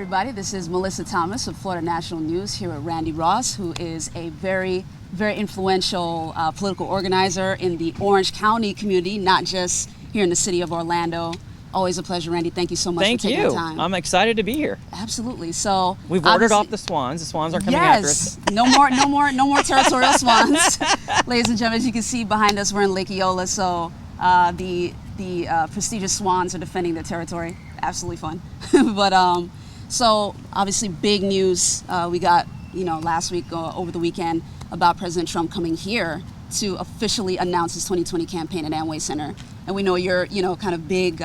everybody. This is Mellissa Thomas of Florida National News here with Randy Ross, who is a very influential political organizer in the Orange County community, not just here in the city of Orlando. Always a pleasure, Randy. Thank you so much for taking the time. I'm excited to be here. Absolutely. So we've ordered off the swans. The swans are coming after us. No more territorial swans. Ladies and gentlemen, as you can see behind us, we're in Lake Eola. So the prestigious swans are defending their territory. Absolutely fun. But so obviously big news we got last week over the weekend about President Trump coming here to officially announce his 2020 campaign at Amway Center. And we know you're kind of big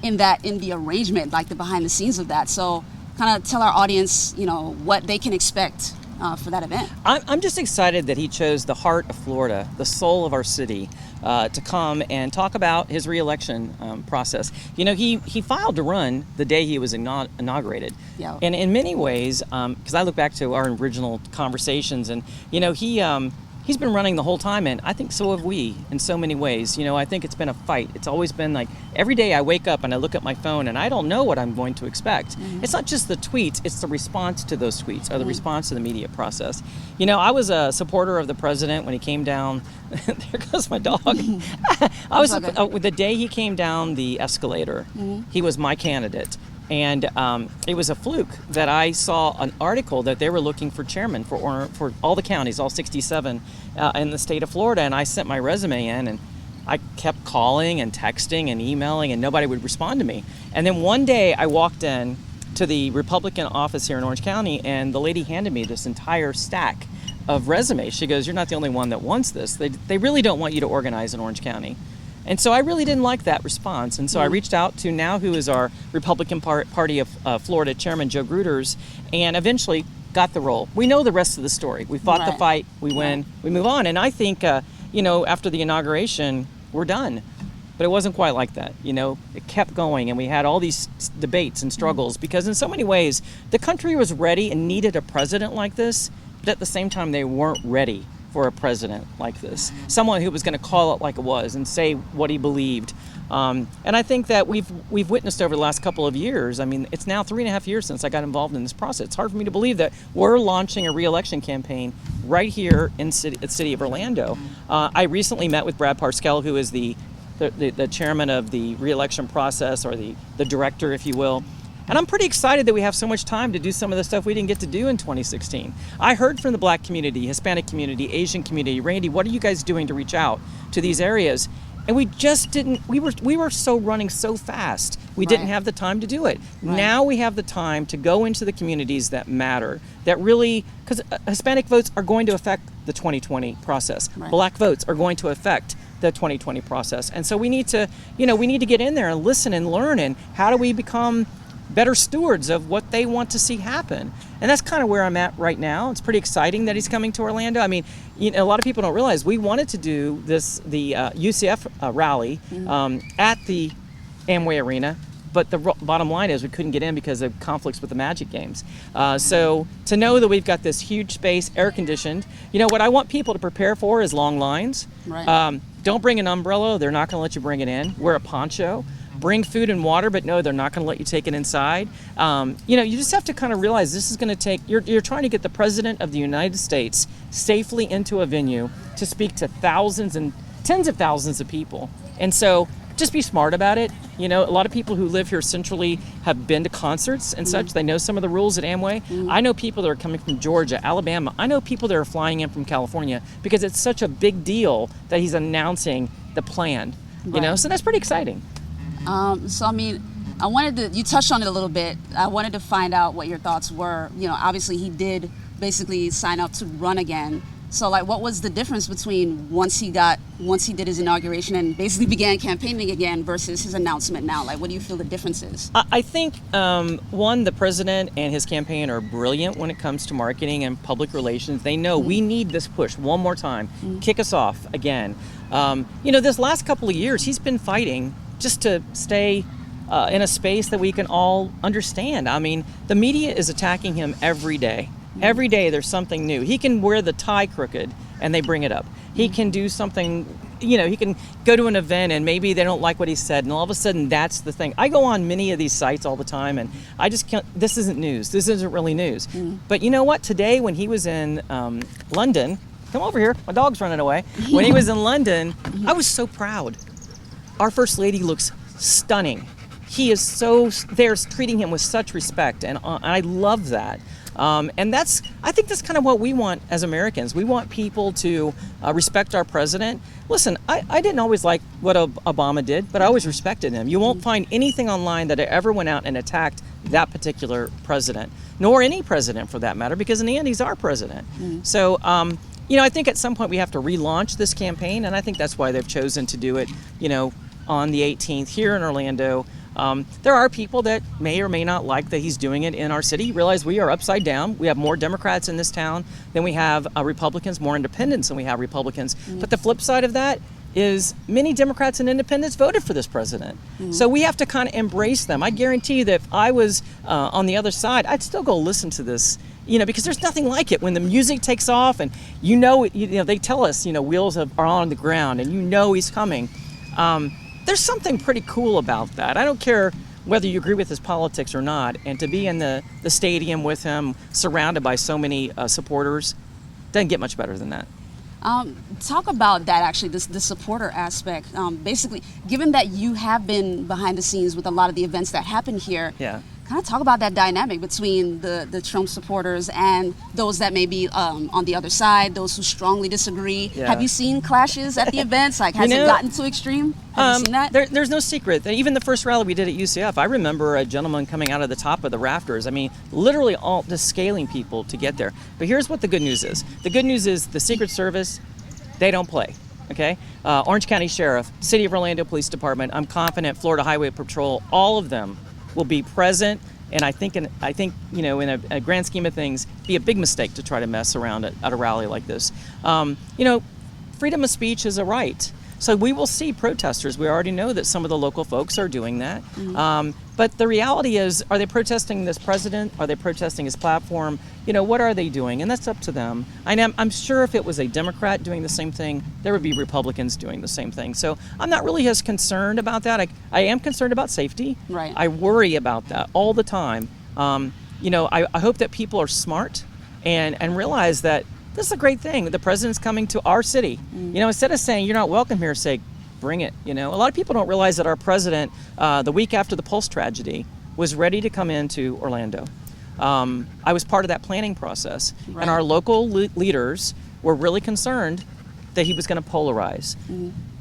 in the arrangement, like the behind the scenes of that. So kind of tell our audience what they can expect for that event. I'm just excited that he chose the heart of Florida, the soul of our city, to come and talk about his re-election process. He filed to run the day he was inaugurated. Yeah. And in many ways, because I look back to our original conversations, and he's been running the whole time, and I think so have we in so many ways. I think it's been a fight. It's always been like every day I wake up and I look at my phone and I don't know what I'm going to expect. Mm-hmm. It's not just the tweets, it's the response to those tweets or the response to the media process. I was a supporter of the president when he came down. There goes my dog. The day he came down the escalator, he was my candidate. And it was a fluke that I saw an article that they were looking for chairman for all the counties, all 67 in the state of Florida. And I sent my resume in, and I kept calling and texting and emailing, and nobody would respond to me. And then one day I walked in to the Republican office here in Orange County, and the lady handed me this entire stack of resumes. She goes, "You're not the only one that wants this. They really don't want you to organize in Orange County." And so I really didn't like that response. And so I reached out to now who is our Republican Party of Florida Chairman, Joe Gruters, and eventually got the role. We know the rest of the story. We fought the fight, we win, we move on. And I think, after the inauguration, we're done. But it wasn't quite like that. It kept going, and we had all these debates and struggles because in so many ways, the country was ready and needed a president like this, but at the same time, they weren't ready for a president like this, someone who was going to call it like it was and say what he believed. And I think that we've witnessed over the last couple of years. I mean, it's now 3.5 years since I got involved in this process. It's hard for me to believe that we're launching a re-election campaign right here in the city of Orlando. I recently met with Brad Parscale, who is the chairman of the re-election process, or the director, if you will. And I'm pretty excited that we have so much time to do some of the stuff we didn't get to do in 2016. I heard from the Black community, Hispanic community, Asian community. Randy, what are you guys doing to reach out to these areas? And we just didn't. We were running so fast. We didn't have the time to do it. Right. Now we have the time to go into the communities that matter, that really, because Hispanic votes are going to affect the 2020 process. Right. Black votes are going to affect the 2020 process. And so we need to get in there and listen and learn. And how do we become better stewards of what they want to see happen? And that's kind of where I'm at right now. It's pretty exciting that he's coming to Orlando. I mean, a lot of people don't realize we wanted to do the UCF rally at the Amway Arena, but the bottom line is we couldn't get in because of conflicts with the Magic games. So to know that we've got this huge space, air conditioned, what I want people to prepare for is long lines. Right. Don't bring an umbrella. They're not going to let you bring it in. Wear a poncho. Bring food and water, but no, they're not going to let you take it inside. You just have to kind of realize this is going to take, you're trying to get the President of the United States safely into a venue to speak to thousands and tens of thousands of people. And so just be smart about it. A lot of people who live here centrally have been to concerts and such. They know some of the rules at Amway. I know people that are coming from Georgia, Alabama. I know people that are flying in from California because it's such a big deal that he's announcing the plan. So that's pretty exciting. You touched on it a little bit. I wanted to find out what your thoughts were. Obviously he did basically sign up to run again. So what was the difference between once he did his inauguration and basically began campaigning again versus his announcement now? What do you feel the difference is? I think, one, the president and his campaign are brilliant when it comes to marketing and public relations. They know we need this push one more time, kick us off again. This last couple of years, he's been fighting just to stay in a space that we can all understand. I mean, the media is attacking him every day. Every day there's something new. He can wear the tie crooked and they bring it up. He can do something he can go to an event and maybe they don't like what he said, and all of a sudden that's the thing. I go on many of these sites all the time, and I just can't. This isn't news. This isn't really news. But you know what? Today, when he was in London, come over here. My dog's running away. When he was in London, I was so proud. Our First Lady looks stunning. He is they're treating him with such respect, and I love that. And I think that's kind of what we want as Americans. We want people to respect our president. Listen, I didn't always like what Obama did, but I always respected him. You won't find anything online that ever went out and attacked that particular president, nor any president for that matter, because in the end, he's our president. So, I think at some point we have to relaunch this campaign, and I think that's why they've chosen to do it, on the 18th here in Orlando. There are people that may or may not like that he's doing it in our city. You realize we are upside down. We have more Democrats in this town than we have Republicans, more independents than we have Republicans. But the flip side of that is many Democrats and independents voted for this president. So we have to kind of embrace them. I guarantee you that if I was on the other side, I'd still go listen to this, because there's nothing like it when the music takes off and they tell us, wheels are on the ground and he's coming. There's something pretty cool about that. I don't care whether you agree with his politics or not, and to be in the stadium with him, surrounded by so many supporters, doesn't get much better than that. Talk about that, actually, the supporter aspect. Basically, given that you have been behind the scenes with a lot of the events that happen here, kind of talk about that dynamic between the Trump supporters and those that may be on the other side, those who strongly disagree. Have you seen clashes at the events? Like, has it gotten too extreme? Have you seen that? There's no secret. Even the first rally we did at UCF, I remember a gentleman coming out of the top of the rafters. I mean, literally all just scaling people to get there. But here's what the good news is. The good news is the Secret Service, they don't play. Okay, Orange County Sheriff, City of Orlando Police Department, I'm confident Florida Highway Patrol, all of them will be present, and I think in a grand scheme of things, be a big mistake to try to mess around at a rally like this. Freedom of speech is a right. So we will see protesters. We already know that some of the local folks are doing that. But the reality is, are they protesting this president? Are they protesting his platform? What are they doing? And that's up to them. I'm sure if it was a Democrat doing the same thing, there would be Republicans doing the same thing. So I'm not really as concerned about that. I am concerned about safety. Right. I worry about that all the time. I hope that people are smart and realize that this is a great thing. The president's coming to our city. Instead of saying you're not welcome here, say bring it. A lot of people don't realize that our president, the week after the Pulse tragedy, was ready to come into Orlando. I was part of that planning process, and our local leaders were really concerned that he was going to polarize.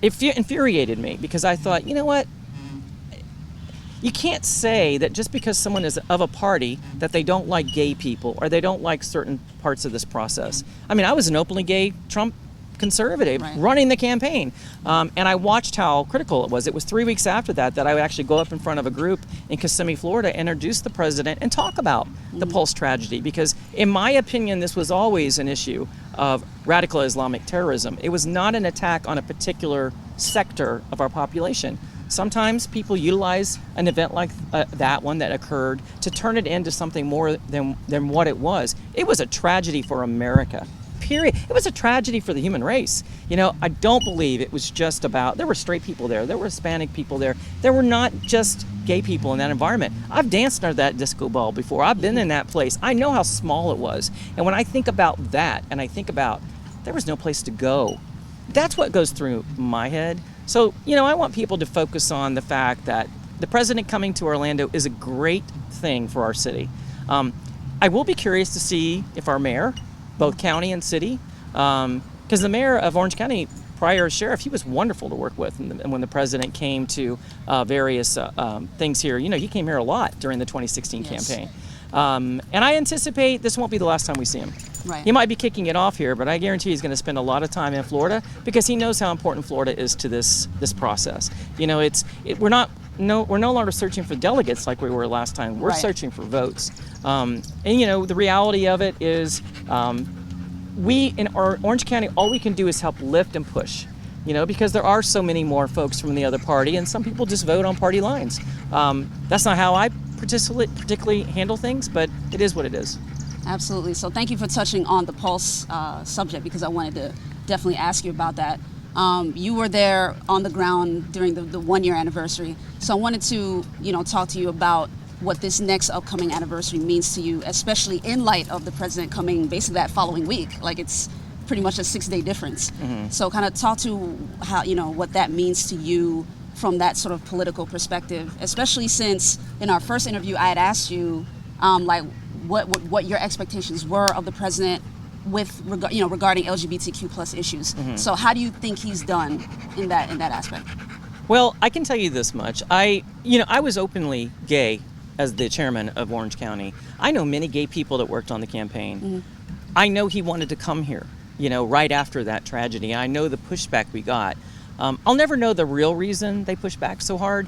It infuriated me because I thought, you know what? You can't say that just because someone is of a party that they don't like gay people or they don't like certain parts of this process. I mean, I was an openly gay Trump conservative running the campaign, and I watched how critical it was. It was 3 weeks after that I would actually go up in front of a group in Kissimmee, Florida, and introduce the president and talk about the Pulse tragedy, because in my opinion, this was always an issue of radical Islamic terrorism. It was not an attack on a particular sector of our population. Sometimes people utilize an event like that one that occurred to turn it into something more than what it was. It was a tragedy for America, period. It was a tragedy for the human race. I don't believe it was just about, there were straight people there were Hispanic people there. There were not just gay people in that environment. I've danced under that disco ball before. I've been in that place. I know how small it was. And when I think about that, and I think about there was no place to go, that's what goes through my head. So, I want people to focus on the fact that the president coming to Orlando is a great thing for our city. I will be curious to see if our mayor, both county and city, because the mayor of Orange County, prior as sheriff, he was wonderful to work with. And when the president came to various things here, he came here a lot during the 2016 campaign. And I anticipate this won't be the last time we see him. Right. He might be kicking it off here, but I guarantee he's going to spend a lot of time in Florida because he knows how important Florida is to this process. We're no longer searching for delegates like we were last time. We're searching for votes. And the reality of it is, we in our Orange County, all we can do is help lift and push. Because there are so many more folks from the other party, and some people just vote on party lines. That's not how I particularly handle things, but it is what it is. Absolutely. So thank you for touching on the Pulse subject, because I wanted to definitely ask you about that. You were there on the ground during the 1-year anniversary. So I wanted to, talk to you about what this next upcoming anniversary means to you, especially in light of the president coming basically that following week. Like, it's pretty much a 6-day difference. So kind of talk to how, what that means to you from that sort of political perspective, especially since in our first interview, I had asked you, what your expectations were of the president regarding LGBTQ plus issues. So how do you think he's done in that aspect? Well, I can tell you this much. I was openly gay as the chairman of Orange County. I know many gay people that worked on the campaign. I know he wanted to come here, right after that tragedy. I know the pushback we got. I'll never know the real reason they pushed back so hard,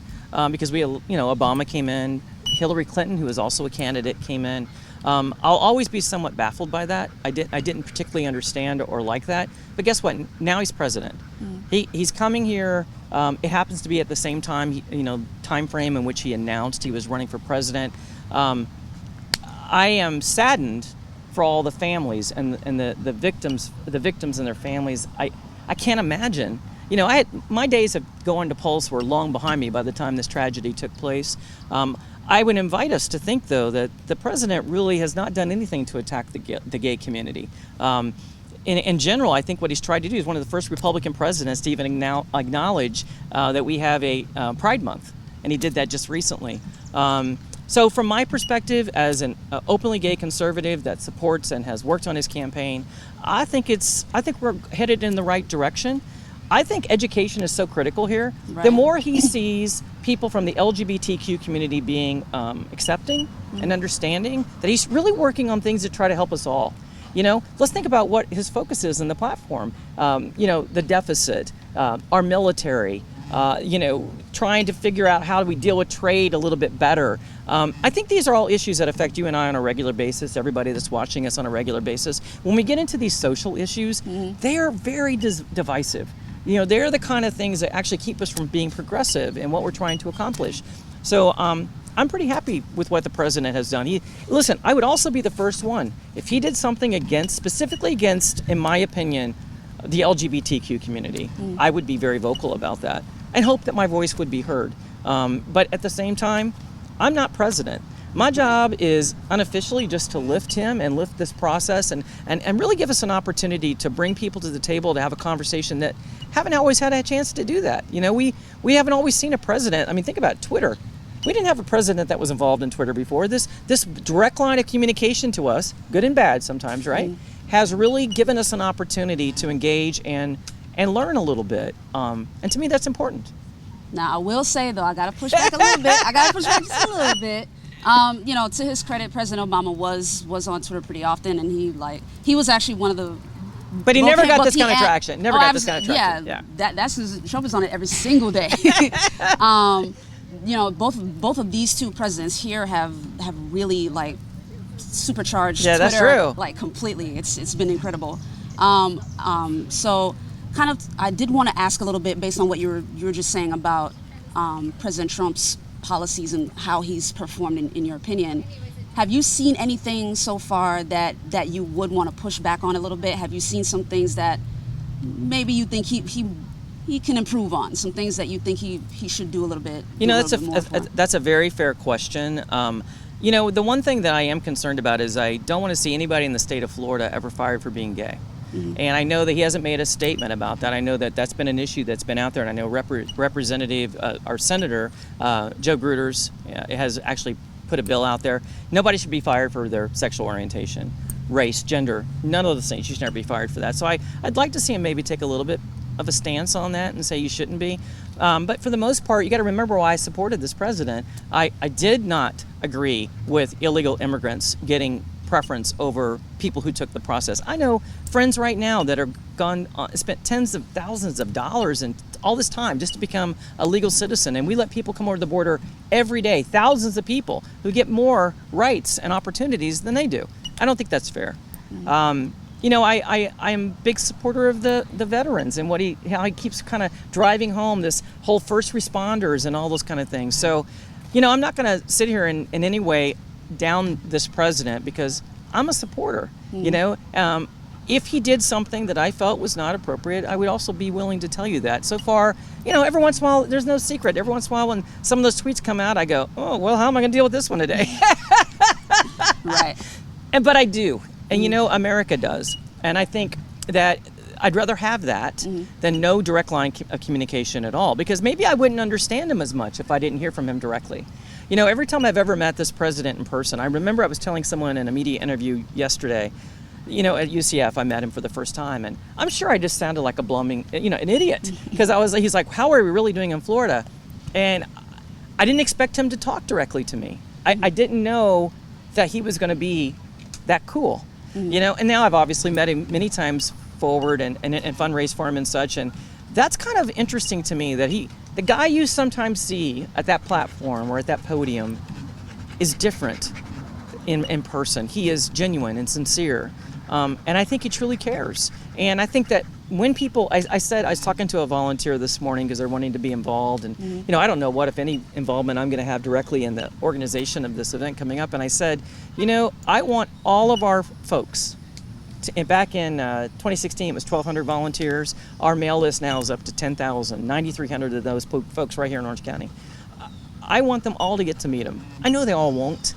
because Obama came in, Hillary Clinton, who was also a candidate, came in. I'll always be somewhat baffled by that. I didn't particularly understand or like that. But guess what? Now he's president. He's coming here. It happens to be at the same time, time frame in which he announced he was running for president. I am saddened for all the families and the victims and their families. I can't imagine. My days of going to polls were long behind me by the time this tragedy took place. I would invite us to think, though, that the president really has not done anything to attack the gay community. In general, I think what he's tried to do is one of the first Republican presidents to even now acknowledge that we have a Pride Month, and he did that just recently. So from my perspective, as an openly gay conservative that supports and has worked on his campaign, I think we're headed in the right direction. I think education is so critical here. Right. The more he sees people from the LGBTQ community being accepting and understanding, that he's really working on things to try to help us all. Let's think about what his focus is in the platform. The deficit, our military, trying to figure out how do we deal with trade a little bit better. I think these are all issues that affect you and I on a regular basis, everybody that's watching us on a regular basis. When we get into these social issues, they are very divisive. They're the kind of things that actually keep us from being progressive in what we're trying to accomplish. So I'm pretty happy with what the president has done. Listen, I would also be the first one. If he did something specifically against, in my opinion, the LGBTQ community, I would be very vocal about that and hope that my voice would be heard. But at the same time, I'm not president. My job is unofficially just to lift him and lift this process and really give us an opportunity to bring people to the table to have a conversation that haven't always had a chance to do that. We haven't always seen a president. I mean, think about Twitter. We didn't have a president that was involved in Twitter before. This direct line of communication to us, good and bad sometimes, right, has really given us an opportunity to engage and learn a little bit. And to me, that's important. Now, I will say, though, I got to push back a little bit. I got to push back just a little bit. To his credit, President Obama was on Twitter pretty often, and he was actually one of the. But he never got this kind of traction. Never got this kind of traction. Yeah. That's Trump is on it every single day. Both of these two presidents here have really supercharged Twitter. That's true. Completely. It's been incredible. So kind of, I did want to ask a little bit based on what you were just saying about President Trump's policies and how he's performed in your opinion. Have you seen anything so far that you would want to push back on a little bit? Have you seen some things that maybe you think he can improve on, some things that you think he should do a little bit? That's a very fair question. The one thing that I am concerned about is I don't want to see anybody in the state of Florida ever fired for being gay. And I know that he hasn't made a statement about that. I know that that's been an issue that's been out there, and I know Representative, our Senator, Joe Gruters, has actually put a bill out there. Nobody should be fired for their sexual orientation, race, gender, none of those things. You should never be fired for that. So I'd like to see him maybe take a little bit of a stance on that and say you shouldn't be. But for the most part, you got to remember why I supported this president. I did not agree with illegal immigrants getting preference over people who took the process. I know friends right now that are spent tens of thousands of dollars and all this time just to become a legal citizen, and we let people come over the border every day, thousands of people who get more rights and opportunities than they do. I don't think that's fair. I'm a big supporter of the veterans and how he keeps kind of driving home this whole first responders and all those kind of things. So, I'm not going to sit here in any way down this president because I'm a supporter. if he did something that I felt was not appropriate, I would also be willing to tell you that. So far, every once in a while, there's no secret. Every once in a while, when some of those tweets come out, I go, oh, well, how am I going to deal with this one today? Right. But I do. And, America does. And I think that I'd rather have that than no direct line of communication at all, because maybe I wouldn't understand him as much if I didn't hear from him directly. Every time I've ever met this president in person, I remember I was telling someone in a media interview yesterday, at UCF, I met him for the first time, and I'm sure I just sounded like a blooming, an idiot, because he's like, how are we really doing in Florida? And I didn't expect him to talk directly to me. I didn't know that he was going to be that cool, and now I've obviously met him many times forward and fundraise for him and such, and that's kind of interesting to me that the guy you sometimes see at that platform or at that podium is different in person. He is genuine and sincere. And I think he truly cares. And I think that when people, I was talking to a volunteer this morning because they're wanting to be involved. And, I don't know what, if any, involvement I'm going to have directly in the organization of this event coming up. And I said, I want all of our folks, back in 2016, it was 1,200 volunteers. Our mail list now is up to 10,000, 9,300 of those folks right here in Orange County. I want them all to get to meet him. I know they all won't.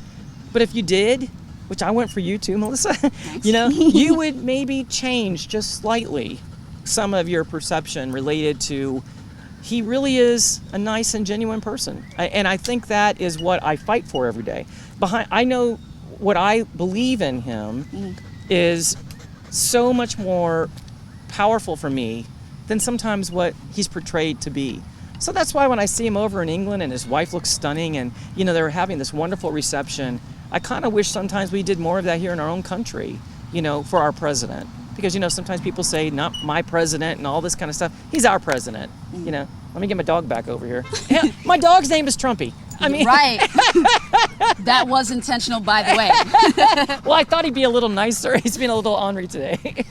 But if you did, which I went for you too, Mellissa, you would maybe change just slightly some of your perception related to he really is a nice and genuine person. And I think that is what I fight for every day. I know what I believe in him is so much more powerful for me than sometimes what he's portrayed to be. So that's why when I see him over in England and his wife looks stunning and, they're having this wonderful reception, I kind of wish sometimes we did more of that here in our own country, for our president. Because, sometimes people say, not my president and all this kind of stuff. He's our president, Let me get my dog back over here. Yeah, my dog's name is Trumpy. Right. That was intentional, by the way. Well, I thought he'd be a little nicer. He's been a little ornery today.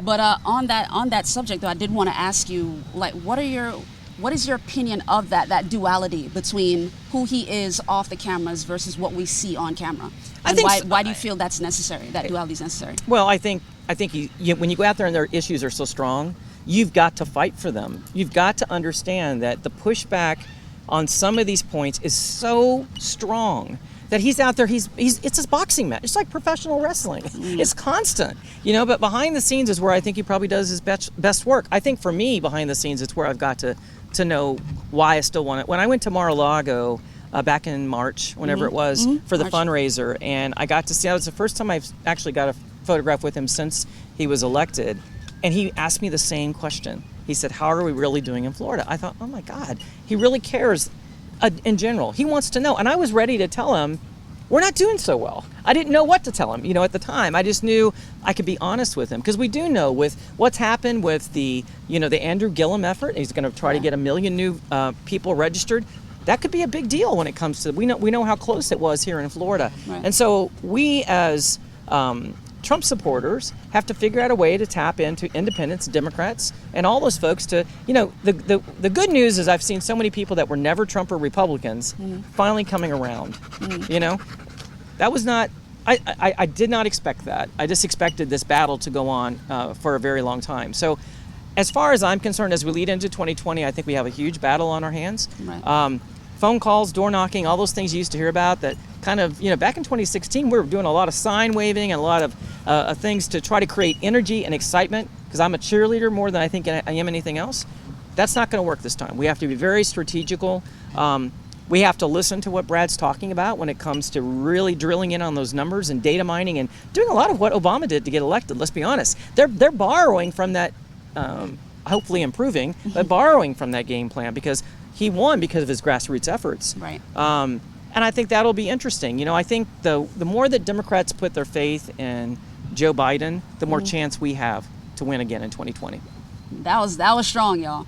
But on that subject, though, I did want to ask you, what is your opinion of that duality between who he is off the cameras versus what we see on camera? And why do you feel that's necessary? That duality is necessary? Well, I think when you go out there and their issues are so strong, you've got to fight for them. You've got to understand that the pushback on some of these points is so strong that he's out there. It's a boxing match. It's like professional wrestling. It's constant, But behind the scenes is where I think he probably does his best work. I think for me, behind the scenes, it's where I've got to know why I still want it. When I went to Mar-a-Lago back in March, whenever it was, for the fundraiser, and I got to see, that was the first time I've actually got a photograph with him since he was elected, and he asked me the same question. He said, how are we really doing in Florida? I thought, oh my God, he really cares in general. He wants to know. And I was ready to tell him, we're not doing so well. I didn't know what to tell him, at the time. I just knew I could be honest with him, because we do know with what's happened with the Andrew Gillum effort. He's going to try to get 1 million new people registered. That could be a big deal when it comes to, we know how close it was here in Florida. Right. And so we as Trump supporters have to figure out a way to tap into independents, Democrats, and all those folks to, the good news is I've seen so many people that were never Trump or Republicans finally coming around, That was not, I did not expect that. I just expected this battle to go on for a very long time. So as far as I'm concerned, as we lead into 2020, I think we have a huge battle on our hands. Right. Phone calls, door knocking, all those things you used to hear about that kind of, back in 2016, we were doing a lot of sign waving and a lot of things to try to create energy and excitement, because I'm a cheerleader more than I think I am anything else. That's not going to work this time. We have to be very strategical. We have to listen to what Brad's talking about when it comes to really drilling in on those numbers and data mining and doing a lot of what Obama did to get elected, let's be honest. They're borrowing from that, hopefully improving, but borrowing from that game plan, because he won because of his grassroots efforts. Right. And I think that'll be interesting. I think the more that Democrats put their faith in Joe Biden, the more chance we have to win again in 2020. That was strong, y'all.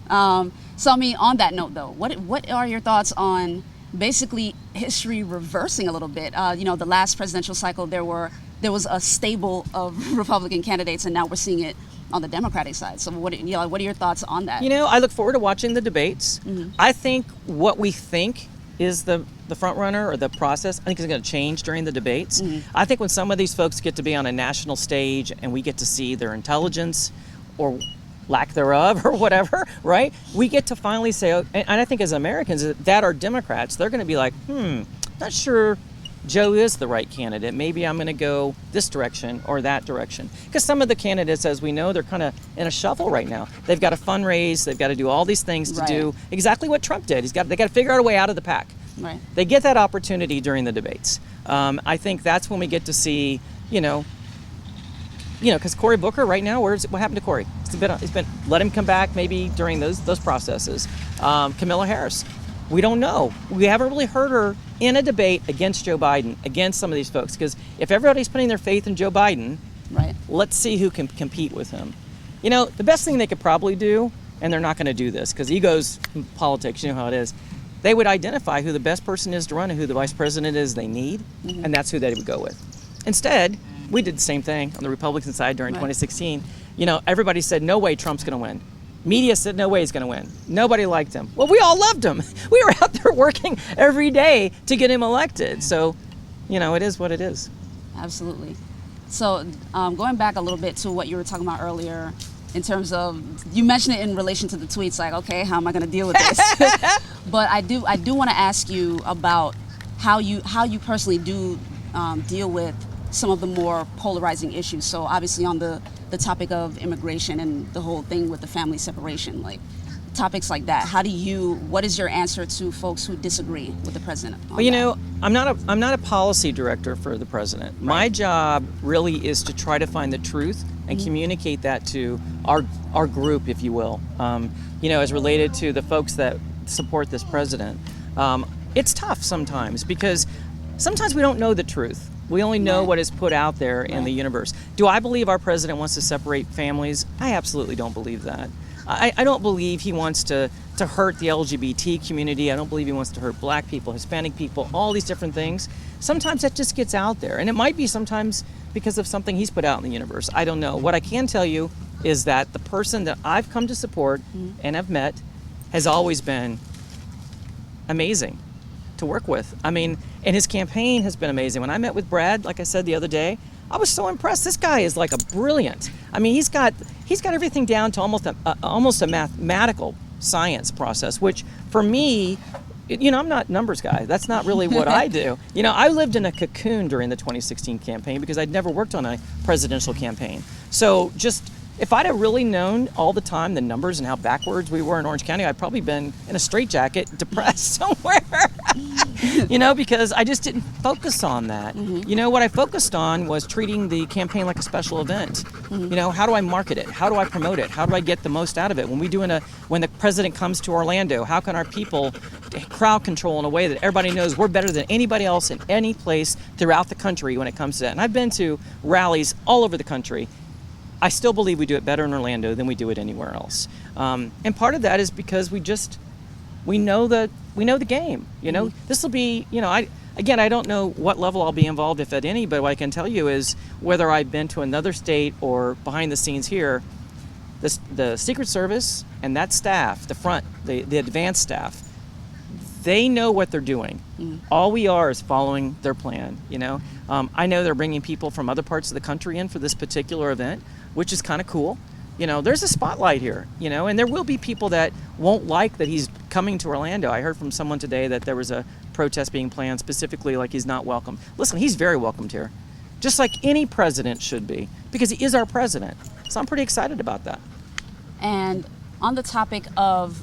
So on that note, though, what are your thoughts on basically history reversing a little bit? The last presidential cycle, there was a stable of Republican candidates, and now we're seeing it on the Democratic side. So what are your thoughts on that? I look forward to watching the debates. I think what we think is the front runner or the process. I think it's going to change during the debates. I think when some of these folks get to be on a national stage and we get to see their intelligence or lack thereof or whatever, right? We get to finally say, and I think as Americans that are Democrats, they're going to be like, not sure Joe is the right candidate. Maybe I'm going to go this direction or that direction. Because some of the candidates, as we know, they're kind of in a shuffle right now. They've got to fundraise. They've got to do all these things to do exactly what Trump did. They got to figure out a way out of the pack. Right. They get that opportunity during the debates. I think that's when we get to see, because Cory Booker right now, what happened to Cory? It's been let him come back maybe during those processes. Kamala Harris. We don't know. We haven't really heard her in a debate against Joe Biden, against some of these folks. Because if everybody's putting their faith in Joe Biden, let's see who can compete with him. The best thing they could probably do, and they're not going to do this because egos in politics, you know how it is, they would identify who the best person is to run and who the vice president is they need, and that's who they would go with. Instead, we did the same thing on the Republican side during 2016. Everybody said, no way Trump's going to win. Media said no way he's going to win. Nobody liked him. Well, we all loved him. We were out there working every day to get him elected. So, it is what it is. Absolutely. So going back a little bit to what you were talking about earlier, in terms of, you mentioned it in relation to the tweets, like, okay, how am I going to deal with this? But I do want to ask you about how you personally do deal with some of the more polarizing issues. So obviously on the topic of immigration and the whole thing with the family separation, like topics like that, what is your answer to folks who disagree with the president? Well, I'm not a policy director for the president. My job really is to try to find the truth and communicate that to our group, if you will, as related to the folks that support this president. It's tough sometimes because sometimes we don't know the truth. We only know what is put out there in the universe. Do I believe our president wants to separate families? I absolutely don't believe that. I don't believe he wants to hurt the LGBT community. I don't believe he wants to hurt black people, Hispanic people, all these different things. Sometimes that just gets out there. And it might be sometimes because of something he's put out in the universe. I don't know. What I can tell you is that the person that I've come to support and have met has always been amazing to work with. And his campaign has been amazing. When I met with Brad, like I said the other day, I was so impressed. This guy is like a brilliant. He's got everything down to almost a mathematical science process, which for me, I'm not a numbers guy. That's not really what I do. I lived in a cocoon during the 2016 campaign because I'd never worked on a presidential campaign. So if I'd have really known all the time the numbers and how backwards we were in Orange County, I'd probably been in a straitjacket, depressed somewhere. Because I just didn't focus on that. What I focused on was treating the campaign like a special event. How do I market it? How do I promote it? How do I get the most out of it? When the president comes to Orlando, how can our people crowd control in a way that everybody knows we're better than anybody else in any place throughout the country when it comes to that? And I've been to rallies all over the country. I still believe we do it better in Orlando than we do it anywhere else. And part of that is because we know the game. This will be, I don't know what level I'll be involved, if at any, but what I can tell you is whether I've been to another state or behind the scenes here, the Secret Service and that staff, the advanced staff, they know what they're doing. All we are is following their plan. I know they're bringing people from other parts of the country in for this particular event, which is kind of cool. There's a spotlight here, and there will be people that won't like that he's coming to Orlando. I heard from someone today that there was a protest being planned specifically like he's not welcome. Listen, he's very welcomed here, just like any president should be, because he is our president. So I'm pretty excited about that. And on the topic of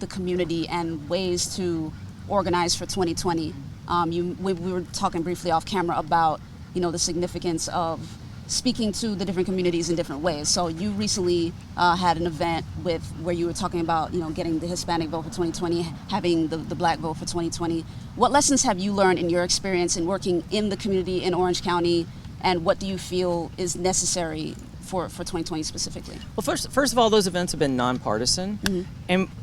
the community and ways to organize for 2020, we were talking briefly off camera about, the significance of speaking to the different communities in different ways. So you recently had an event where you were talking about, getting the Hispanic vote for 2020, having the Black vote for 2020. What lessons have you learned in your experience in working in the community in Orange County, and what do you feel is necessary for 2020 specifically? Well, first of all, those events have been nonpartisan,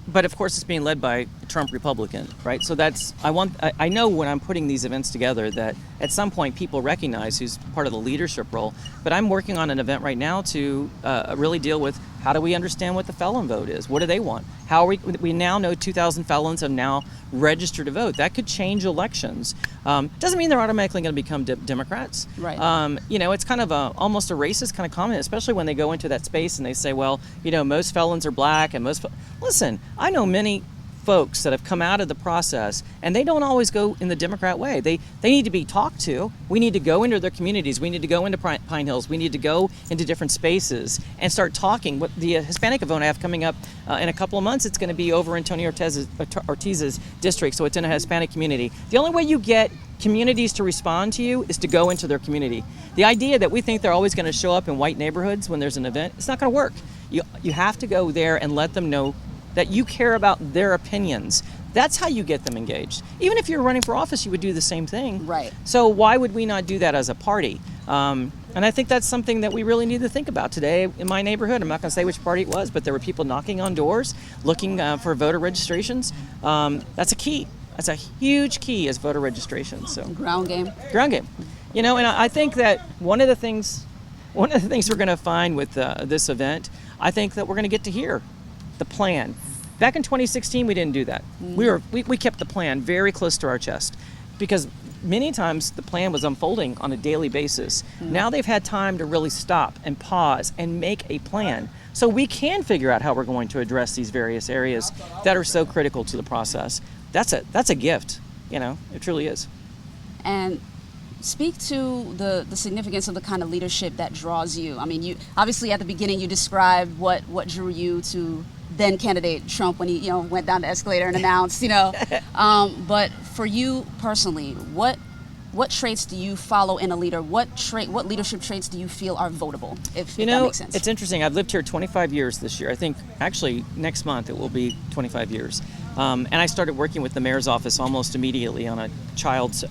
but of course it's being led by a Trump Republican, right? So I know when I'm putting these events together that at some point people recognize who's part of the leadership role. But I'm working on an event right now to really deal with how do we understand what the felon vote is? What do they want? How are we now know 2,000 felons have now registered to vote. That could change elections. Doesn't mean they're automatically going to become Democrats. Right. It's kind of almost a racist kind of comment, especially when they go into that space and they say, well, most felons are black and listen, I know many folks that have come out of the process and they don't always go in the Democrat way. They need to be talked to. We need to go into their communities. We need to go into Pine Hills. We need to go into different spaces and start talking. What the Hispanic vote I have coming up in a couple of months, it's going to be over in Tony Ortiz's district, so it's in a Hispanic community. The only way you get communities to respond to you is to go into their community. The idea that we think they're always going to show up in white neighborhoods when there's an event, it's not going to work. You have to go there and let them know that you care about their opinions. That's how you get them engaged. Even if you're running for office, you would do the same thing. Right. So why would we not do that as a party? And I think that's something that we really need to think about today in my neighborhood. I'm not going to say which party it was, but there were people knocking on doors, looking for voter registrations. That's a key. That's a huge key is voter registration. So Ground game. Ground game. And I think that one of the things we're going to find with this event, I think that we're going to get to hear the plan. Back in 2016, we didn't do that. We kept the plan very close to our chest because many times the plan was unfolding on a daily basis. Now they've had time to really stop and pause and make a plan so we can figure out how we're going to address these various areas that are so critical to the process. That's a gift, it truly is. And speak to the significance of the kind of leadership that draws you. I mean, you obviously at the beginning you described what drew you to then candidate Trump when he went down the escalator and announced, but for you personally, what traits do you follow in a leader? What leadership traits do you feel are votable? If that makes sense. It's interesting. I've lived here 25 years this year. I think actually next month it will be 25 years. And I started working with the mayor's office almost immediately on a child's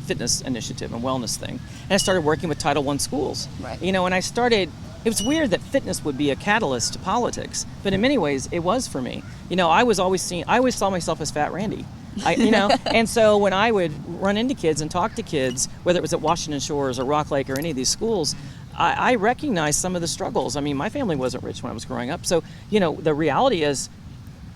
fitness initiative and wellness thing. And I started working with Title I schools. Right. And it was weird that fitness would be a catalyst to politics, but in many ways it was for me. I always saw myself as Fat Randy. And so when I would run into kids and talk to kids, whether it was at Washington Shores or Rock Lake or any of these schools, I recognized some of the struggles. I mean, my family wasn't rich when I was growing up. So, the reality is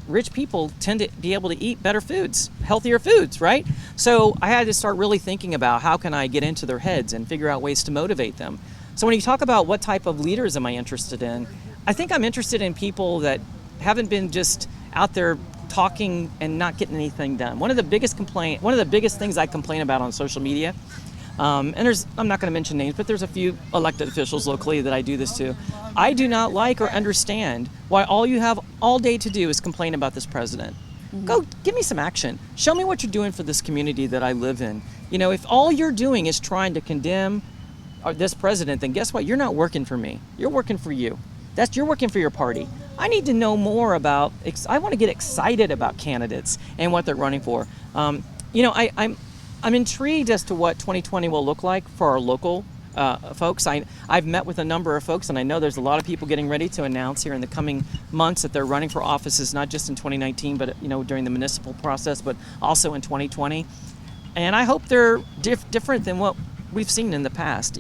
rich people tend to be able to eat better foods, healthier foods, right? So I had to start really thinking about how can I get into their heads and figure out ways to motivate them. So when you talk about what type of leaders am I interested in, I think I'm interested in people that haven't been just out there talking and not getting anything done. One of the biggest things I complain about on social media, and I'm not going to mention names, but there's a few elected officials locally that I do this to. I do not like or understand why all you have all day to do is complain about this president. Go give me some action. Show me what you're doing for this community that I live in. If all you're doing is trying to condemn this president, then guess what? You're not working for me. You're working for you. You're working for your party. I need to know more about. I want to get excited about candidates and what they're running for. I'm intrigued as to what 2020 will look like for our local folks. I've met with a number of folks, and I know there's a lot of people getting ready to announce here in the coming months that they're running for offices, not just in 2019, but during the municipal process, but also in 2020. And I hope they're different than what we've seen in the past.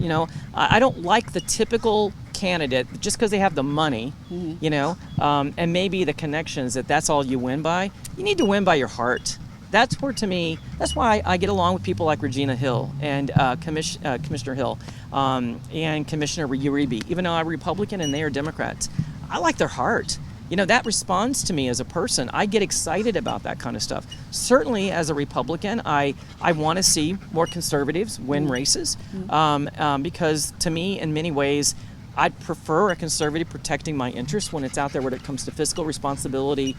I don't like the typical candidate just because they have the money, and maybe the connections, that's all you win by. You need to win by your heart. That's why I get along with people like Regina Hill and Commissioner Hill and Commissioner Uribe. Even though I'm Republican and they are Democrats, I like their heart. That responds to me as a person. I get excited about that kind of stuff. Certainly as a Republican, I want to see more conservatives win races because to me, in many ways, I'd prefer a conservative protecting my interests when it's out there when it comes to fiscal responsibility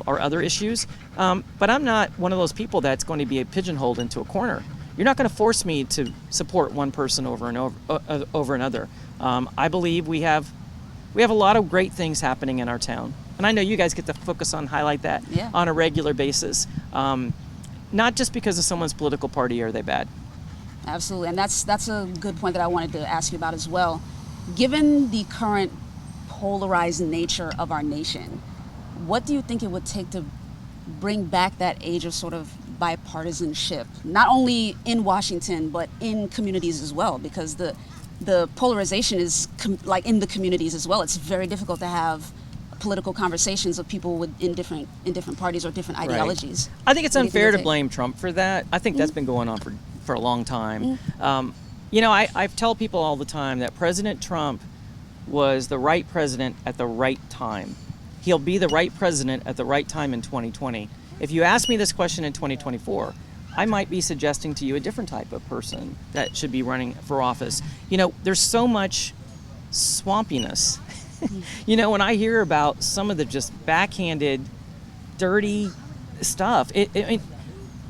or other issues. But I'm not one of those people that's going to be pigeonholed into a corner. You're not going to force me to support one person over another. I believe we have a lot of great things happening in our town. And I know you guys get to focus on, highlight that on a regular basis. Not just because of someone's political party are they bad. Absolutely, and that's a good point that I wanted to ask you about as well. Given the current polarized nature of our nation, what do you think it would take to bring back that age of sort of bipartisanship, not only in Washington, but in communities as well? Because the polarization is like in the communities as well. It's very difficult to have political conversations with people in different parties or different ideologies. I think it's unfair to take? blame Trump for that. I think that's been going on for a long time. You know, I tell people all the time that President Trump was the right president at the right time. He'll be the right president at the right time in 2020. If you ask me this question in 2024, I might be suggesting to you a different type of person that should be running for office. You know, there's so much swampiness. You know, when I hear about some of the just backhanded, dirty stuff,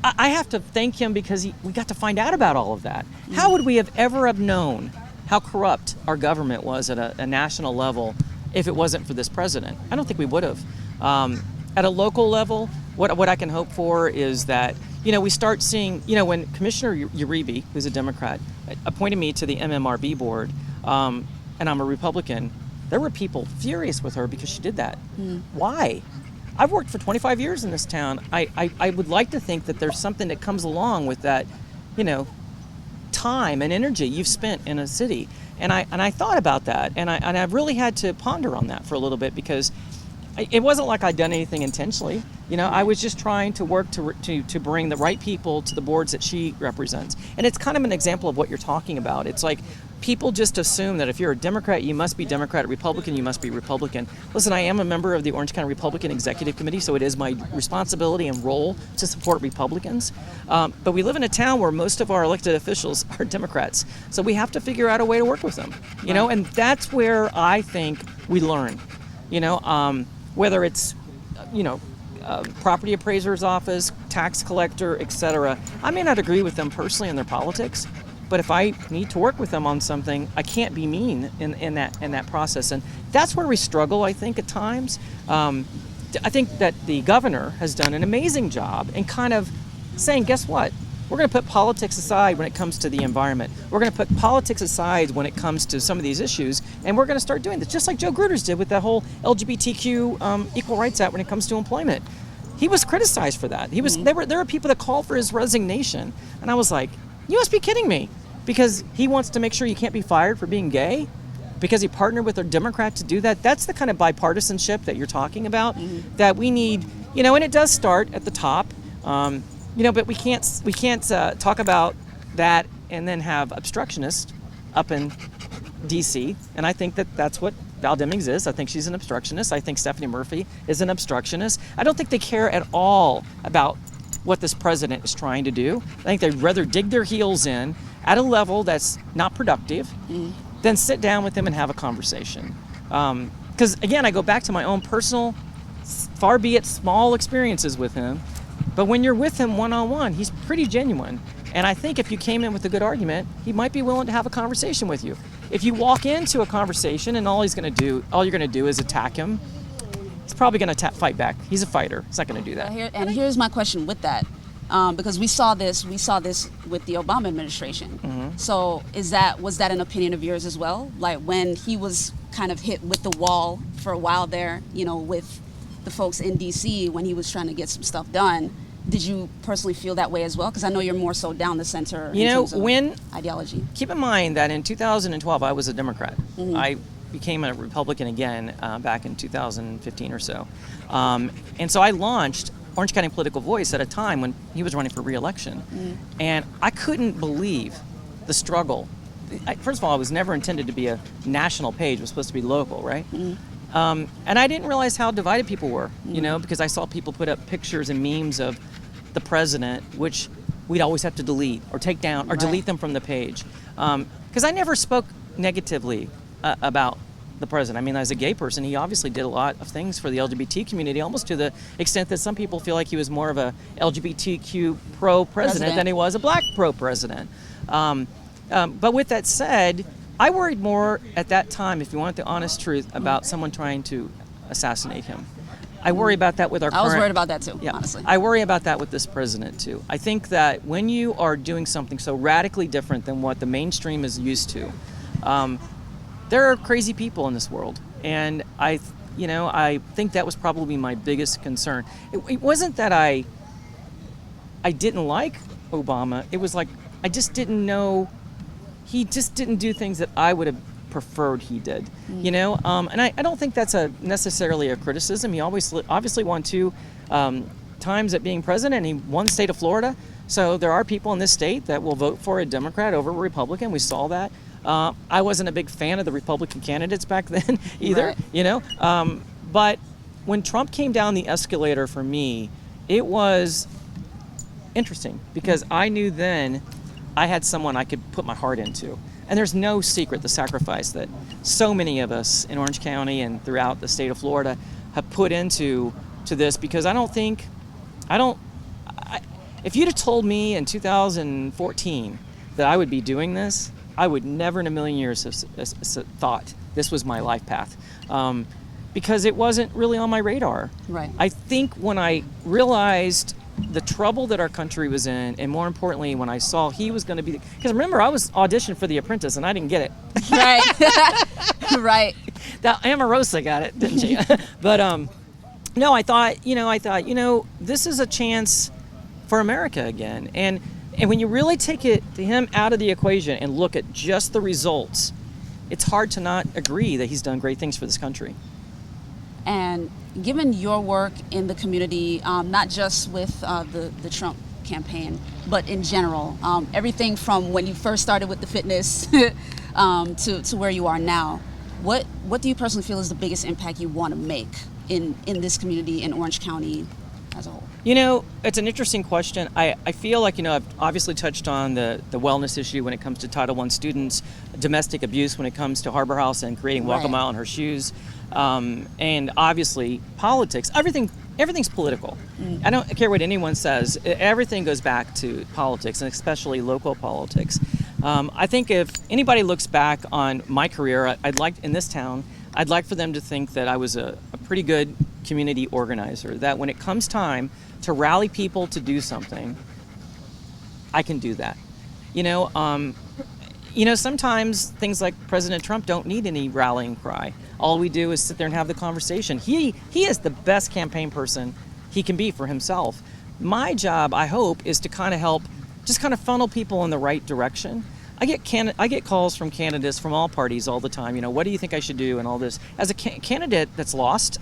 I have to thank him because we got to find out about all of that. How would we have ever have known how corrupt our government was at a national level if it wasn't for this president? I don't think we would have. At a local level, what I can hope for is that, you know, we start seeing, you know, when Commissioner Uribe, who's a Democrat, appointed me to the MMRB board, and I'm a Republican, there were people furious with her because she did that. Why? I've worked for 25 years in this town. I would like to think that there's something that comes along with that, you know, time and energy you've spent in a city. And I thought about that, and I really had to ponder on that for a little bit, because it wasn't like I'd done anything intentionally. You know, I was just trying to work to bring the right people to the boards that she represents. And it's kind of an example of what you're talking about. It's like people just assume that if you're a Democrat, you must be Democrat, a Republican, you must be Republican. Listen, I am a member of the Orange County Republican Executive Committee, so it is my responsibility and role to support Republicans. But we live in a town where most of our elected officials are Democrats, so we have to figure out a way to work with them. You know, and that's where I think we learn. You know, whether it's, you know, property appraiser's office, tax collector, etc. I may not agree with them personally in their politics, but if I need to work with them on something, I can't be mean in that process. And that's where we struggle, I think, at times. I think that the governor has done an amazing job in kind of saying, guess what? We're going to put politics aside when it comes to the environment. We're going to put politics aside when it comes to some of these issues, and we're going to start doing this, just like Joe Gruters did with that whole LGBTQ Equal Rights Act when it comes to employment. He was criticized for that. There were people that called for his resignation, and I was like, you must be kidding me, because he wants to make sure you can't be fired for being gay, because he partnered with a Democrat to do that. That's the kind of bipartisanship that you're talking about, that we need. You know, and it does start at the top. You know, but we can't talk about that and then have obstructionists up in D.C. And I think that that's what Val Demings is. I think she's an obstructionist. I think Stephanie Murphy is an obstructionist. I don't think they care at all about what this president is trying to do. I think they'd rather dig their heels in at a level that's not productive than sit down with him and have a conversation. Because, again, I go back to my own personal, far be it small experiences with him. But when you're with him one-on-one, he's pretty genuine. And I think if you came in with a good argument, he might be willing to have a conversation with you. If you walk into a conversation and all you're going to do is attack him, he's probably going to fight back. He's a fighter. He's not going to do that. And here's my question with that, because we saw this with the Obama administration. So was that an opinion of yours as well? Like when he was kind of hit with the wall for a while there, you know, with the folks in D.C. when he was trying to get some stuff done. Did you personally feel that way as well? Because I know you're more so down the center in terms of ideology. Keep in mind that in 2012, I was a Democrat. I became a Republican again back in 2015 or so. And so I launched Orange County Political Voice at a time when he was running for re-election. And I couldn't believe the struggle. First of all, it was never intended to be a national page. It was supposed to be local, right? And I didn't realize how divided people were, you know, because I saw people put up pictures and memes of the president, which we'd always have to delete or take down or delete them from the page. Because I never spoke negatively about the president. I mean, as a gay person, he obviously did a lot of things for the LGBT community, almost to the extent that some people feel like he was more of a LGBTQ pro-president than he was a black pro-president. But with that said, I worried more at that time, if you want the honest truth, about someone trying to assassinate him. I worry about that with our current... I was worried about that too, honestly. I worry about that with this president too. I think that when you are doing something so radically different than what the mainstream is used to, there are crazy people in this world, and I think that was probably my biggest concern. It wasn't that I didn't like Obama. It was like I just didn't know. He just didn't do things that I would have preferred he did, and I don't think that's necessarily a criticism. He obviously won 2 times at being president, and he won the state of Florida. So there are people in this state that will vote for a Democrat over a Republican. We saw that. I wasn't a big fan of the Republican candidates back then either, right. But when Trump came down the escalator for me, it was interesting because I knew then I had someone I could put my heart into. And there's no secret the sacrifice that so many of us in Orange County and throughout the state of Florida have put into this, because if you'd have told me in 2014 that I would be doing this, I would never in a million years have thought this was my life path, because it wasn't really on my radar. Right. I think when I realized the trouble that our country was in, and more importantly, when I saw he was going to be, because remember, I was auditioned for The Apprentice and I didn't get it. Right. Right. That Omarosa got it, didn't she? But no, I thought, this is a chance for America again. And when you really take him out of the equation and look at just the results, it's hard to not agree that he's done great things for this country. And given your work in the community, not just with the Trump campaign, but in general, everything from when you first started with the fitness to where you are now, what do you personally feel is the biggest impact you want to make in this community, in Orange County as a whole? It's an interesting question. I feel like, I've obviously touched on the wellness issue when it comes to Title I students, domestic abuse when it comes to Harbor House and creating Walk a Right. Mile in her shoes, and obviously politics. Everything's political. I don't care what anyone says. Everything goes back to politics, and especially local politics. I think if anybody looks back on my career, in this town, I'd like for them to think that I was a pretty good community organizer, that when it comes time to rally people to do something, I can do that. Sometimes things like President Trump don't need any rallying cry. All we do is sit there and have the conversation. He is the best campaign person he can be for himself. My job, I hope, is to kind of help just kind of funnel people in the right direction. I get calls from candidates from all parties all the time. What do you think I should do and all this. As a candidate that's lost,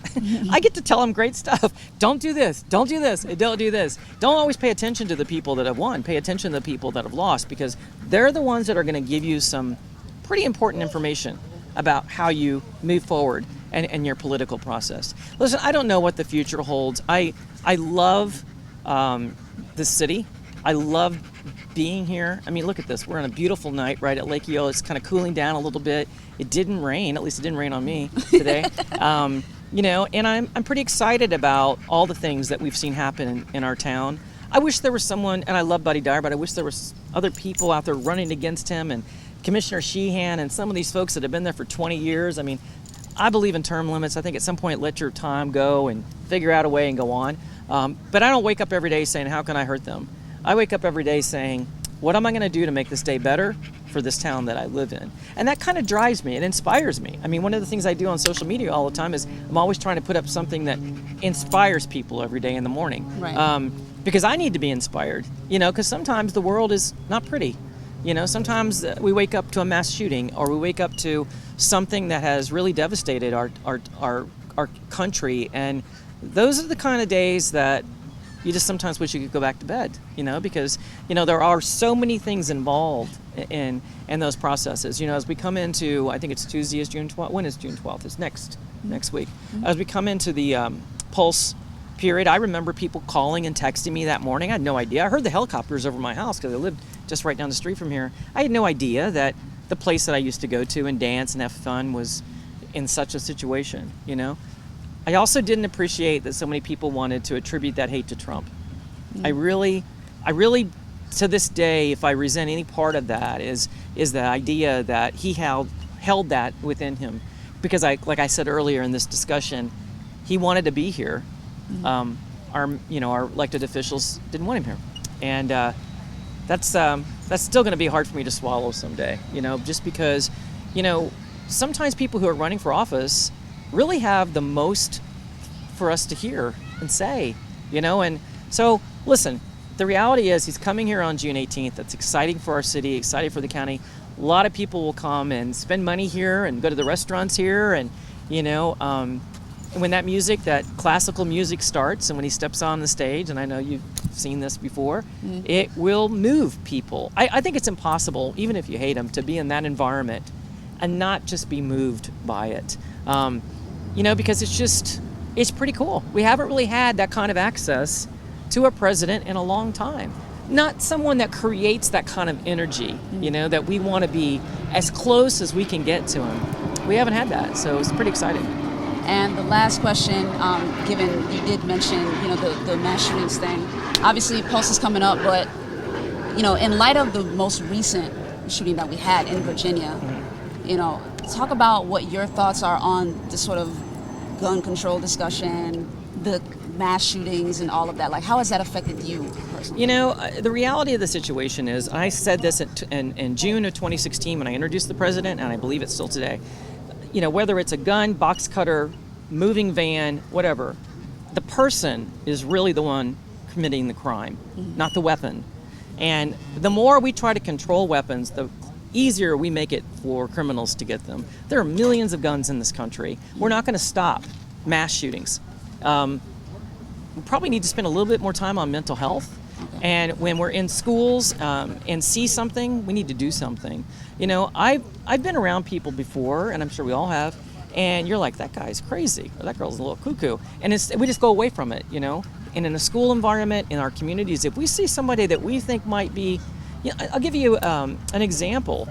I get to tell them great stuff. Don't do this. Don't do this. Don't do this. Don't always pay attention to the people that have won. Pay attention to the people that have lost, because they're the ones that are going to give you some pretty important information about how you move forward and your political process. Listen, I don't know what the future holds. I love the city. I love being here. I mean, look at this. We're on a beautiful night right at Lake Eola. It's kind of cooling down a little bit. It didn't rain. At least it didn't rain on me today. And I'm pretty excited about all the things that we've seen happen in our town. I wish there was someone, and I love Buddy Dyer, but I wish there was other people out there running against him, and Commissioner Sheehan and some of these folks that have been there for 20 years. I mean, I believe in term limits. I think at some point let your time go and figure out a way and go on. But I don't wake up every day saying, how can I hurt them? I wake up every day saying, what am I going to do to make this day better for this town that I live in? And that kind of drives me. It inspires me. I mean, one of the things I do on social media all the time is I'm always trying to put up something that inspires people every day in the morning. Right. Because I need to be inspired, because sometimes the world is not pretty. Sometimes we wake up to a mass shooting, or we wake up to something that has really devastated our country. And those are the kind of days that you just sometimes wish you could go back to bed, because, there are so many things involved in those processes. As we come into, I think it's Tuesday is June 12th. When is June 12th? It's next week. As we come into the pulse period, I remember people calling and texting me that morning. I had no idea. I heard the helicopters over my house because I lived just right down the street from here. I had no idea that the place that I used to go to and dance and have fun was in such a situation, I also didn't appreciate that so many people wanted to attribute that hate to Trump. I really, to this day, if I resent any part of that, is the idea that he held that within him. Because like I said earlier in this discussion, he wanted to be here. Our elected officials didn't want him here. And that's still going to be hard for me to swallow someday, just because, sometimes people who are running for office really have the most for us to hear and say, and so listen, the reality is he's coming here on June 18th. That's exciting for our city, exciting for the county. A lot of people will come and spend money here and go to the restaurants here, and when that music, that classical music starts, and when he steps on the stage, and I know you've seen this before, it will move people. I think it's impossible, even if you hate him, to be in that environment and not just be moved by it. Because it's pretty cool. We haven't really had that kind of access to a president in a long time. Not someone that creates that kind of energy, that we want to be as close as we can get to him. We haven't had that, so it's pretty exciting. And the last question, given you did mention, the mass shootings thing, obviously Pulse is coming up, but, in light of the most recent shooting that we had in Virginia, talk about what your thoughts are on the sort of gun control discussion, the mass shootings and all of that. Like, how has that affected you personally? The reality of the situation is, I said this in June of 2016 when I introduced the president, and I believe it's still today. Whether it's a gun, box cutter, moving van, whatever, the person is really the one committing the crime, not the weapon. And the more we try to control weapons, the easier we make it for criminals to get them. There are millions of guns in this country. We're not going to stop mass shootings. We probably need to spend a little bit more time on mental health. And when we're in schools and see something, we need to do something. I've been around people before, and I'm sure we all have, and you're like, that guy's crazy, or that girl's a little cuckoo. And we just go away from it, And in a school environment, in our communities, if we see somebody that we think might be, I'll give you an example.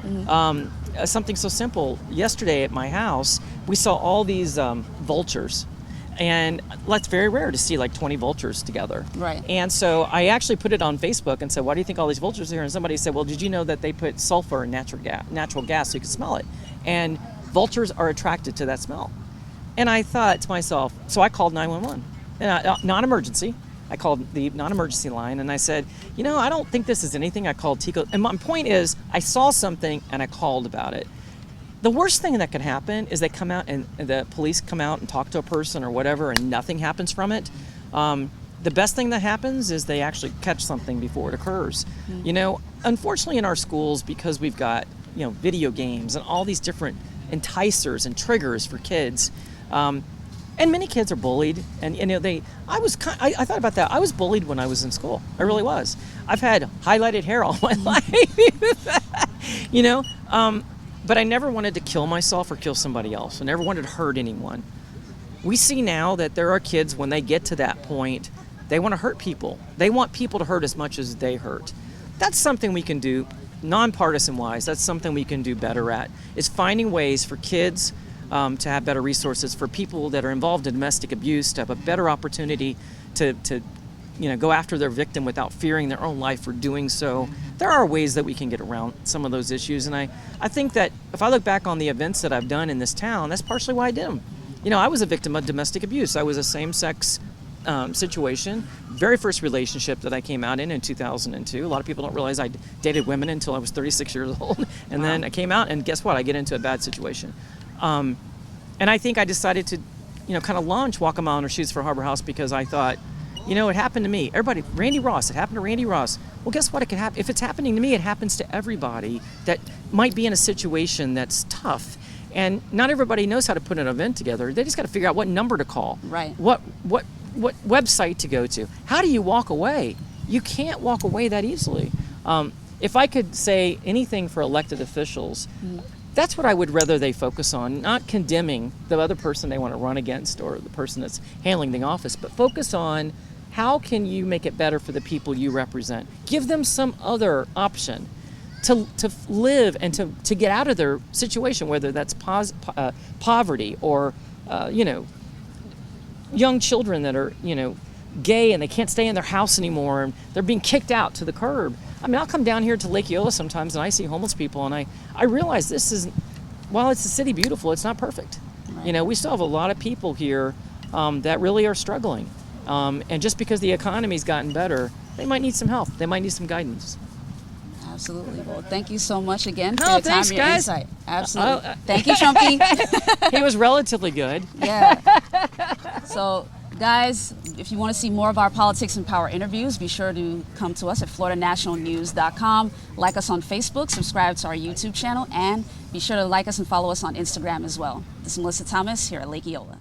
Something so simple. Yesterday at my house, we saw all these vultures. And that's very rare to see like 20 vultures together. Right. And so I actually put it on Facebook and said, why do you think all these vultures are here? And somebody said, well, did you know that they put sulfur in natural gas so you can smell it? And vultures are attracted to that smell. And I thought to myself, so I called 911, non-emergency. I called the non-emergency line and I said, I don't think this is anything. I called Tico. And my point is, I saw something and I called about it. The worst thing that could happen is they come out and the police come out and talk to a person or whatever and nothing happens from it. The best thing that happens is they actually catch something before it occurs. Unfortunately in our schools, because we've got, video games and all these different enticers and triggers for kids, and many kids are bullied, and I thought about that. I was bullied when I was in school. I really was. I've had highlighted hair all my life, but I never wanted to kill myself or kill somebody else. I never wanted to hurt anyone. We see now that there are kids, when they get to that point, they want to hurt people. They want people to hurt as much as they hurt. That's something we can do, nonpartisan wise. That's something we can do better at, is finding ways for kids to have better resources, for people that are involved in domestic abuse to have a better opportunity to go after their victim without fearing their own life for doing so. There are ways that we can get around some of those issues, and I think that if I look back on the events that I've done in this town, that's partially why I did them. I was a victim of domestic abuse. I was a same-sex situation. Very first relationship that I came out in 2002. A lot of people don't realize I dated women until I was 36 years old, and then I came out, and guess what? I get into a bad situation. And I think I decided to, kind of launch Walk a Mile in Her Shoes for Harbor House because I thought, it happened to me. Everybody, Randy Ross, it happened to Randy Ross. Well, guess what? It could happen. If it's happening to me, it happens to everybody that might be in a situation that's tough. And not everybody knows how to put an event together. They just got to figure out what number to call. Right. What website to go to. How do you walk away? You can't walk away that easily. If I could say anything for elected officials, that's what I would rather they focus on, not condemning the other person they want to run against or the person that's handling the office, but focus on how can you make it better for the people you represent. Give them some other option to live and to get out of their situation, whether that's poverty or, young children that are, gay and they can't stay in their house anymore and they're being kicked out to the curb. I mean, I'll come down here to Lake Eola sometimes and I see homeless people and I realize this is, while it's a city beautiful, it's not perfect. Right. We still have a lot of people here that really are struggling. And just because the economy's gotten better, they might need some help. They might need some guidance. Absolutely. Well, thank you so much again for No, your time thanks, and your guys. insight. Absolutely. Thank you, Trumpy. He was relatively good. Yeah. So, guys, if you want to see more of our Politics and Power interviews, be sure to come to us at FloridaNationalNews.com. Like us on Facebook, subscribe to our YouTube channel, and be sure to like us and follow us on Instagram as well. This is Mellissa Thomas here at Lake Eola.